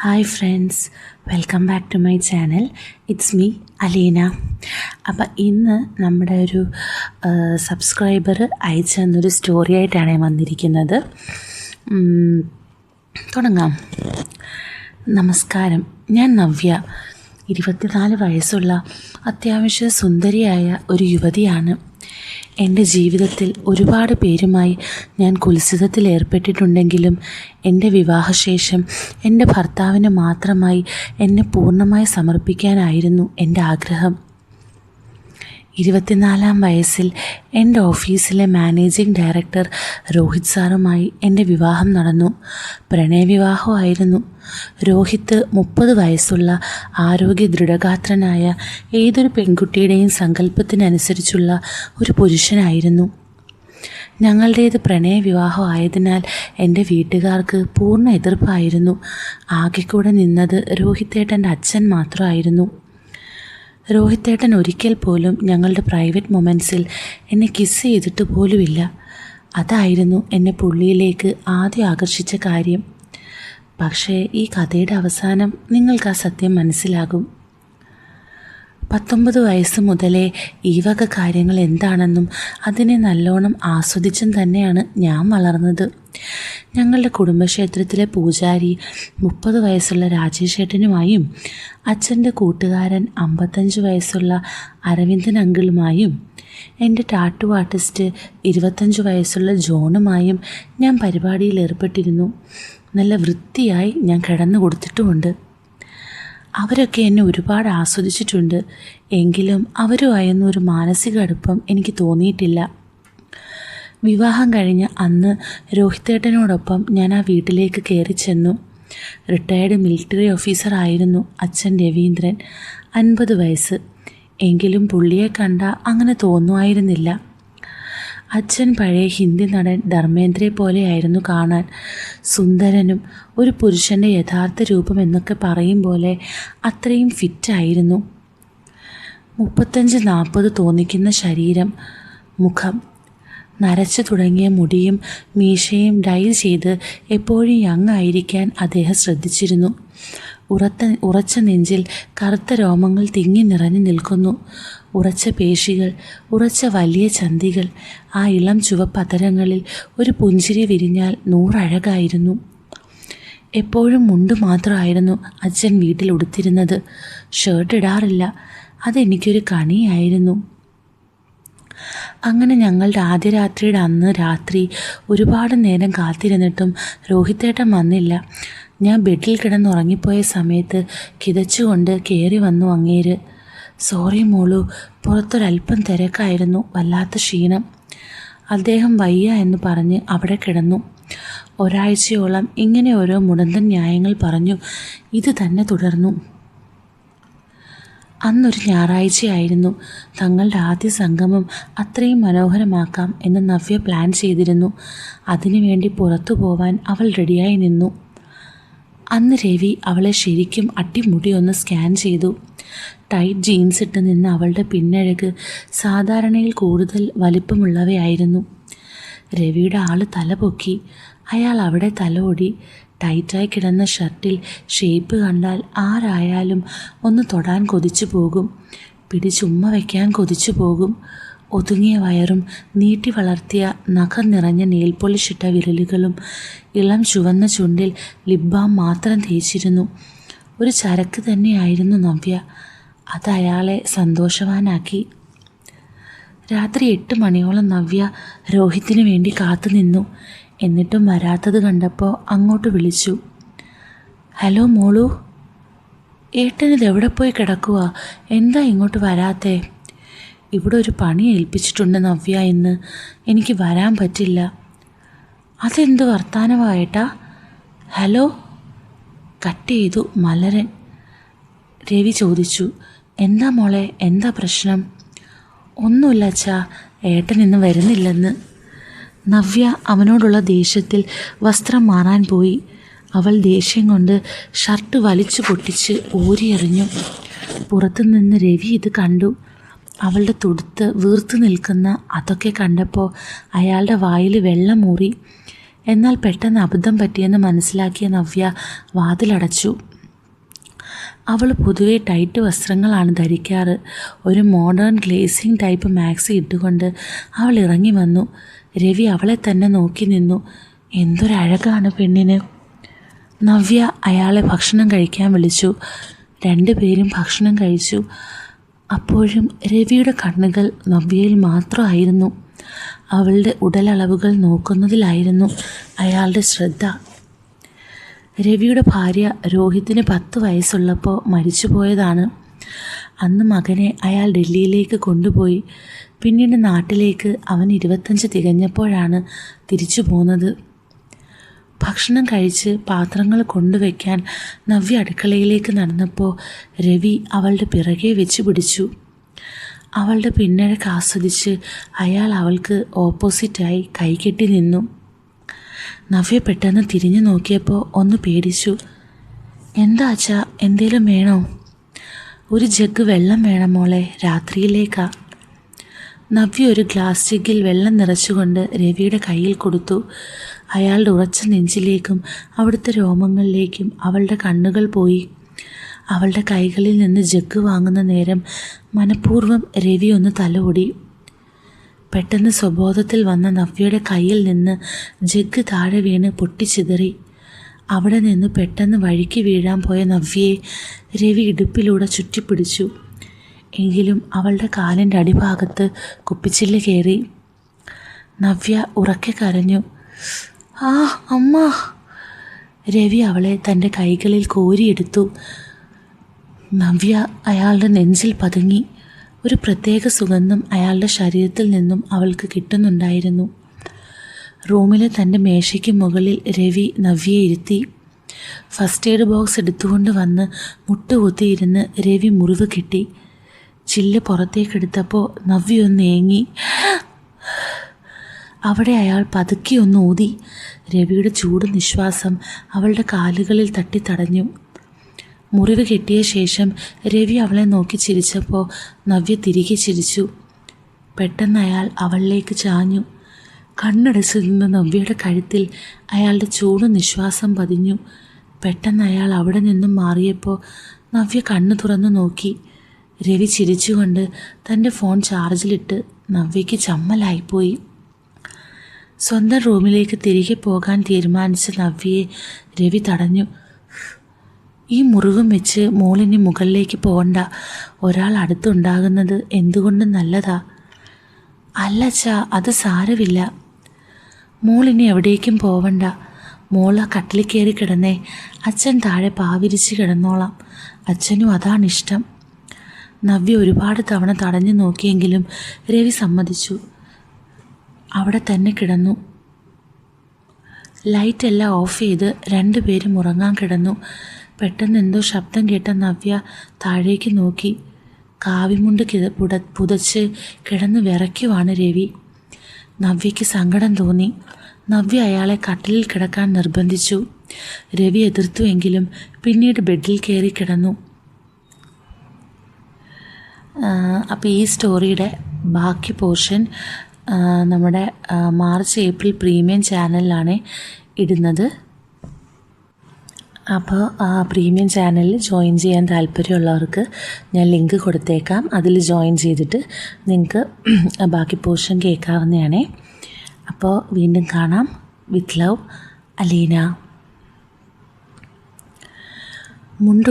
Hi friends, welcome back to my channel. It's me Aleena. അപ്പം ഇന്ന് നമ്മുടെ ഒരു സബ്സ്ക്രൈബർ അയച്ചു തന്നൊരു സ്റ്റോറി ആയിട്ടാണ് വന്നിരിക്കുന്നത്. തുടങ്ങാം. നമസ്കാരം, ഞാൻ നവ്യ. 24 വയസ്സുള്ള അത്യാവശ്യം സുന്ദരിയായ ഒരു യുവതിയാണ്. എൻ്റെ ജീവിതത്തിൽ ഒരുപാട് പേരുമായി ഞാൻ കുൽസിതത്തിൽ ഏർപ്പെട്ടിട്ടുണ്ടെങ്കിലും എൻ്റെ വിവാഹശേഷം എൻ്റെ ഭർത്താവിന് മാത്രമായി എന്നെ പൂർണ്ണമായി സമർപ്പിക്കാനായിരുന്നു എൻ്റെ ആഗ്രഹം. 24-ാം വയസ്സിൽ എൻ്റെ ഓഫീസിലെ മാനേജിംഗ് ഡയറക്ടർ രോഹിത് സാറുമായി എൻ്റെ വിവാഹം നടന്നു. പ്രണയവിവാഹമായിരുന്നു. രോഹിത് 30 വയസ്സുള്ള ആരോഗ്യ ദൃഢഗാത്രനായ ഏതൊരു പെൺകുട്ടിയുടെയും സങ്കല്പത്തിനനുസരിച്ചുള്ള ഒരു പുരുഷനായിരുന്നു. ഞങ്ങളുടേത് പ്രണയവിവാഹമായതിനാൽ എൻ്റെ വീട്ടുകാർക്ക് പൂർണ്ണ എതിർപ്പായിരുന്നു. ആകെക്കൂടെ നിന്നത് രോഹിത്തേട്ടൻ്റെ അച്ഛൻ മാത്രമായിരുന്നു. രോഹിത്തേട്ടൻ ഒരിക്കൽ പോലും ഞങ്ങളുടെ പ്രൈവറ്റ് മൊമെൻറ്റ്സിൽ എന്നെ കിസ് ചെയ്തിട്ട് പോലുമില്ല. അതായിരുന്നു എന്നെ പുള്ളിയിലേക്ക് ആദ്യം ആകർഷിച്ച കാര്യം. പക്ഷേ ഈ കഥയുടെ അവസാനം നിങ്ങൾക്ക് ആ സത്യം മനസ്സിലാകും. 19 വയസ്സ് മുതലേ ഈ വക കാര്യങ്ങൾ എന്താണെന്നും അതിനെ നല്ലോണം ആസ്വദിച്ചും തന്നെയാണ് ഞാൻ വളർന്നത്. ഞങ്ങളുടെ കുടുംബക്ഷേത്രത്തിലെ പൂജാരി 30 വയസ്സുള്ള രാജേഷ് ഏട്ടനുമായും അച്ഛൻ്റെ കൂട്ടുകാരൻ 55 വയസ്സുള്ള അരവിന്ദൻ അങ്കിളുമായും എൻ്റെ ടാറ്റു ആർട്ടിസ്റ്റ് 25 വയസ്സുള്ള ജോണുമായും ഞാൻ പരിപാടിയിൽ ഏർപ്പെട്ടിരുന്നു. നല്ല വൃത്തിയായി ഞാൻ കിടന്നു കൊടുത്തിട്ടുമുണ്ട്. അവരൊക്കെ എന്നെ ഒരുപാട് ആസ്വദിച്ചിട്ടുണ്ട്. എങ്കിലും അവരുമായൊന്നും ഒരു മാനസിക അടുപ്പം എനിക്ക് തോന്നിയിട്ടില്ല. വിവാഹം കഴിഞ്ഞ് അന്ന് രോഹിത്തേട്ടനോടൊപ്പം ഞാൻ ആ വീട്ടിലേക്ക് കയറി ചെന്നു. റിട്ടയേർഡ് മിലിറ്ററി ഓഫീസറായിരുന്നു അച്ഛൻ രവീന്ദ്രൻ, 50 വയസ്സ്. എങ്കിലും പുള്ളിയെ കണ്ട അങ്ങനെ തോന്നുമായിരുന്നില്ല. അച്ഛൻ പഴയ ഹിന്ദി നടൻ ധർമ്മേന്ദ്രയെ പോലെയായിരുന്നു കാണാൻ. സുന്ദരനും ഒരു പുരുഷൻ്റെ യഥാർത്ഥ രൂപം എന്നൊക്കെ പറയും പോലെ അത്രയും ഫിറ്റായിരുന്നു. 35-40 തോന്നിക്കുന്ന ശരീരം, മുഖം, നരച്ചു തുടങ്ങിയ മുടിയും മീശയും ഡൈ ചെയ്ത് എപ്പോഴും യങ് ആയിരിക്കാൻ അദ്ദേഹം ശ്രദ്ധിച്ചിരുന്നു. ഉറച്ച നെഞ്ചിൽ കറുത്ത രോമങ്ങൾ തിങ്ങി നിറഞ്ഞു നിൽക്കുന്നു. ഉറച്ച പേശികൾ, ഉറച്ച വലിയ ചന്തികൾ. ആ ഇളം ചുവപ്പതരങ്ങളിൽ ഒരു പുഞ്ചിരി വിരിഞ്ഞാൽ 100 അഴകായിരുന്നു. എപ്പോഴും മുണ്ട് മാത്രമായിരുന്നു അച്ഛൻ വീട്ടിൽ ഉടുത്തിരുന്നത്. ഷർട്ട് ഇടാറില്ല. അതെനിക്കൊരു കണിയായിരുന്നു. അങ്ങനെ ഞങ്ങളുടെ ആദ്യ രാത്രിയുടെ അന്ന് രാത്രി ഒരുപാട് നേരം കാത്തിരുന്നിട്ടും രോഹിത്തേട്ടൻ വന്നില്ല. ഞാൻ ബെഡിൽ കിടന്നുറങ്ങിപ്പോയ സമയത്ത് കിതച്ചുകൊണ്ട് കയറി വന്നു അങ്ങേര്. സോറി മോളു, പുറത്തൊരല്പം തിരക്കായിരുന്നു, വല്ലാത്ത ക്ഷീണം. അദ്ദേഹം വയ്യ എന്ന് പറഞ്ഞ് അവിടെ കിടന്നു. ഒരാഴ്ചയോളം ഇങ്ങനെ ഓരോ മുടന്തൻ ന്യായങ്ങൾ പറഞ്ഞു. ഇത് തന്നെ തുടർന്നു. അന്നൊരു ഞായറാഴ്ചയായിരുന്നു. തങ്ങളുടെ ആദ്യ സംഗമം അത്രയും മനോഹരമാക്കാം എന്ന് നവ്യ പ്ലാൻ ചെയ്തിരുന്നു. അതിനുവേണ്ടി പുറത്തു പോവാൻ അവൾ റെഡിയായി നിന്നു. അന്ന് രവി അവളെ ശരിക്കും അട്ടിമുടി ഒന്ന് സ്കാൻ ചെയ്തു. ടൈറ്റ് ജീൻസ് ഇട്ട് നിന്ന് അവളുടെ പിന്നഴക് സാധാരണയിൽ കൂടുതൽ വലിപ്പമുള്ളവയായിരുന്നു. രവിയുടെ ആള് തല പൊക്കി. അയാൾ അവിടെ തലോടി. ടൈറ്റായി കിടന്ന ഷർട്ടിൽ ഷേപ്പ് കണ്ടാൽ ആരായാലും ഒന്ന് തൊടാൻ കൊതിച്ചു പോകും. പിടിച്ചുമ്മ വയ്ക്കാൻ കൊതിച്ചു പോകും. ഒതുങ്ങിയ വയറും നീട്ടി വളർത്തിയ നഖം നിറഞ്ഞ നെയിൽ പോളിഷിട്ട വിരലുകളും ഇളം ചുവന്ന ചുണ്ടിൽ ലിപ് ബാം മാത്രം തേച്ചിരുന്നു. ഒരു ചരക്ക് തന്നെയായിരുന്നു നവ്യ. അത് അയാളെ സന്തോഷവാനാക്കി. രാത്രി 8 മണിയോളം നവ്യ രോഹിത്തിന് വേണ്ടി കാത്തു നിന്നു. എന്നിട്ടും വരാത്തത് കണ്ടപ്പോൾ അങ്ങോട്ട് വിളിച്ചു. ഹലോ മോളു, ഏട്ടനിത് എവിടെ പോയി കിടക്കുക? എന്താ ഇങ്ങോട്ട് വരാത്തേ? ഇവിടെ ഒരു പണി ഏൽപ്പിച്ചിട്ടുണ്ട് നവ്യ, ഇന്ന് എനിക്ക് വരാൻ പറ്റില്ല. അതെന്ത് വർത്താനമായിട്ടാ? ഹലോ, കട്ട് ചെയ്തു മലരൻ. രവി ചോദിച്ചു. എന്താ മോളെ, എന്താ പ്രശ്നം? ഒന്നുമില്ല അച്ഛാ, ഏട്ടൻ ഇന്ന് വരുന്നില്ലെന്ന്. നവ്യ അവനോടുള്ള ദേഷ്യത്തിൽ വസ്ത്രം മാറാൻ പോയി. അവൾ ദേഷ്യം കൊണ്ട് ഷർട്ട് വലിച്ചു പൊട്ടിച്ച് ഊരിയെറിഞ്ഞു. പുറത്തുനിന്ന് രവി ഇത് കണ്ടു. അവളുടെ തുടുത്ത് വീർത്തു നിൽക്കുന്ന അതൊക്കെ കണ്ടപ്പോൾ അയാളുടെ വായിൽ വെള്ളം ഊറി. എന്നാൽ പെട്ടെന്ന് അബദ്ധം പറ്റിയെന്ന് മനസ്സിലാക്കിയ നവ്യ വാതിലടച്ചു. അവൾ പൊതുവെ ടൈറ്റ് വസ്ത്രങ്ങളാണ് ധരിക്കാറ്. ഒരു മോഡേൺ ഗ്ലേസിങ് ടൈപ്പ് മാക്സി ഇട്ടുകൊണ്ട് അവൾ ഇറങ്ങി വന്നു. രവി അവളെ തന്നെ നോക്കി നിന്നു. എന്തൊരഴകാണ് പെണ്ണിന്. നവ്യ അയാളെ ഭക്ഷണം കഴിക്കാൻ വിളിച്ചു. രണ്ടുപേരും ഭക്ഷണം കഴിച്ചു. അപ്പോഴും രവിയുടെ കണ്ണുകൾ നവ്യയിൽ മാത്രമായിരുന്നു. അവളുടെ ഉടലളവുകൾ നോക്കുന്നതിലായിരുന്നു അയാളുടെ ശ്രദ്ധ. രവിയുടെ ഭാര്യ രോഹിത്തിന് 10 വയസ്സുള്ളപ്പോൾ മരിച്ചുപോയതാണ്. അന്ന് മകനെ അയാൾ ഡൽഹിയിലേക്ക് കൊണ്ടുപോയി. പിന്നീട് നാട്ടിലേക്ക് അവൻ 25 തികഞ്ഞപ്പോഴാണ് തിരിച്ചു പോന്നത്. ഭക്ഷണം കഴിച്ച് പാത്രങ്ങൾ കൊണ്ടുവയ്ക്കാൻ നവ്യ അടുക്കളയിലേക്ക് നടന്നപ്പോൾ രവി അവളുടെ പിറകെ വെച്ച് പിടിച്ചു. അവളുടെ പിന്നഴക്ക് ആസ്വദിച്ച് അയാൾ അവൾക്ക് ഓപ്പോസിറ്റായി കൈകെട്ടി നിന്നു. നവ്യ പെട്ടെന്ന് തിരിഞ്ഞു നോക്കിയപ്പോൾ ഒന്ന് പേടിച്ചു. എന്താ അച്ഛാ, എന്തേലും വേണോ? ഒരു ജഗ് വെള്ളം വേണം മോളെ, രാത്രിയിലേക്കാ. നവ്യ ഒരു ഗ്ലാസ് ജഗ്ഗിൽ വെള്ളം നിറച്ചുകൊണ്ട് രവിയുടെ കയ്യിൽ കൊടുത്തു. അയാളുടെ ഉറച്ച നെഞ്ചിലേക്കും അവിടുത്തെ രോമങ്ങളിലേക്കും അവളുടെ കണ്ണുകൾ പോയി. അവളുടെ കൈകളിൽ നിന്ന് ജഗ് വാങ്ങുന്ന നേരം മനഃപൂർവ്വം രവി ഒന്ന് തലോടി. പെട്ടെന്ന് സ്വബോധത്തിൽ വന്ന നവ്യയുടെ കയ്യിൽ നിന്ന് ജഗ് താഴെ വീണ് പൊട്ടിച്ചിതറി. അവിടെ നിന്ന് പെട്ടെന്ന് വഴിക്ക് വീഴാൻ പോയ നവ്യയെ രവി ഇടുപ്പിലൂടെ ചുറ്റിപ്പിടിച്ചു. എങ്കിലും അവളുടെ കാലിൻ്റെ അടിഭാഗത്ത് കുപ്പിച്ചില്ല് കയറി. നവ്യ ഉറക്കെ കരഞ്ഞു. ആ അമ്മ! രവി അവളെ തൻ്റെ കൈകളിൽ കോരിയെടുത്തു. നവ്യ അയാളുടെ നെഞ്ചിൽ പതുങ്ങി. ഒരു പ്രത്യേക സുഗന്ധം അയാളുടെ ശരീരത്തിൽ നിന്നും അവൾക്ക് കിട്ടുന്നുണ്ടായിരുന്നു. റൂമിലെ തൻ്റെ മേശയ്ക്ക് മുകളിൽ രവി നവ്യയെ ഇരുത്തി. ഫസ്റ്റ് എയ്ഡ് ബോക്സ് എടുത്തുകൊണ്ട് വന്ന് മുട്ടുകുത്തിയിരുന്ന് രവി മുറിവ് കെട്ടി. ചില്ല് പുറത്തേക്കെടുത്തപ്പോൾ നവ്യ ഒന്ന് ഏങ്ങി. അവിടെ അയാൾ പതുക്കി ഒന്ന് ഊതി. രവിയുടെ ചൂട് നിശ്വാസം അവളുടെ കാലുകളിൽ തട്ടിത്തടഞ്ഞു. മുറിവ് കെട്ടിയ ശേഷം രവി അവളെ നോക്കി ചിരിച്ചപ്പോൾ നവ്യ തിരികെ ചിരിച്ചു. പെട്ടെന്ന് അയാൾ അവളിലേക്ക് ചാഞ്ഞു. കണ്ണടച്ച് നിന്ന് നവ്യയുടെ കഴുത്തിൽ അയാളുടെ ചൂട് നിശ്വാസം പതിഞ്ഞു. പെട്ടെന്ന് അയാൾ അവിടെ നിന്നും മാറിയപ്പോൾ നവ്യ കണ്ണു തുറന്നു നോക്കി. രവി ചിരിച്ചുകൊണ്ട് തൻ്റെ ഫോൺ ചാർജിലിട്ട്. നവ്യയ്ക്ക് ചമ്മലായിപ്പോയി. സ്വന്തം റൂമിലേക്ക് തിരികെ പോകാൻ തീരുമാനിച്ച നവ്യയെ രവി തടഞ്ഞു. ഈ മുറിവും വെച്ച് മോളിനി മുകളിലേക്ക് പോകണ്ട. ഒരാൾ അടുത്തുണ്ടാകുന്നത് എന്തുകൊണ്ടും നല്ലതാ. അല്ലച്ചാ, അത് സാരമില്ല. മോളിനി എവിടേക്കും പോവണ്ട. മോൾ ആ കട്ടിലിൽ കയറി കിടന്നേ. അച്ഛൻ താഴെ പാവിരിച്ച് കിടന്നോളാം. അച്ഛനും അതാണിഷ്ടം. നവ്യ ഒരുപാട് തവണ തടഞ്ഞു നോക്കിയെങ്കിലും രവി സമ്മതിച്ചു. അവിടെ തന്നെ കിടന്നു. ലൈറ്റെല്ലാം ഓഫ് ചെയ്ത് രണ്ടുപേരും ഉറങ്ങാൻ കിടന്നു. പെട്ടെന്ന് എന്തോ ശബ്ദം കേട്ട നവ്യ താഴേക്ക് നോക്കി. കാവിമുണ്ട് പുതച്ച് കിടന്ന് വിറയ്ക്കുവാണ് രവി. നവ്യയ്ക്ക് സങ്കടം തോന്നി. നവ്യ അയാളെ കട്ടിലിൽ കിടക്കാൻ നിർബന്ധിച്ചു. രവി എതിർത്തുവെങ്കിലും പിന്നീട് ബെഡിൽ കയറി കിടന്നു. അപ്പോൾ ഈ സ്റ്റോറിയുടെ ബാക്കി പോർഷൻ നമ്മുടെ മാർച്ച് ഏപ്രിൽ പ്രീമിയം ചാനലിലാണ് ഇടുന്നത്. അപ്പോൾ ആ പ്രീമിയം ചാനലിൽ ജോയിൻ ചെയ്യാൻ താല്പര്യമുള്ളവർക്ക് ഞാൻ ലിങ്ക് കൊടുത്തേക്കാം. അതിൽ ജോയിൻ ചെയ്തിട്ട് നിങ്ങൾക്ക് ബാക്കി പോർഷൻ കേൾക്കാവുന്നതാണേ. അപ്പോൾ വീണ്ടും കാണാം. With love, Aleena. മുണ്ടു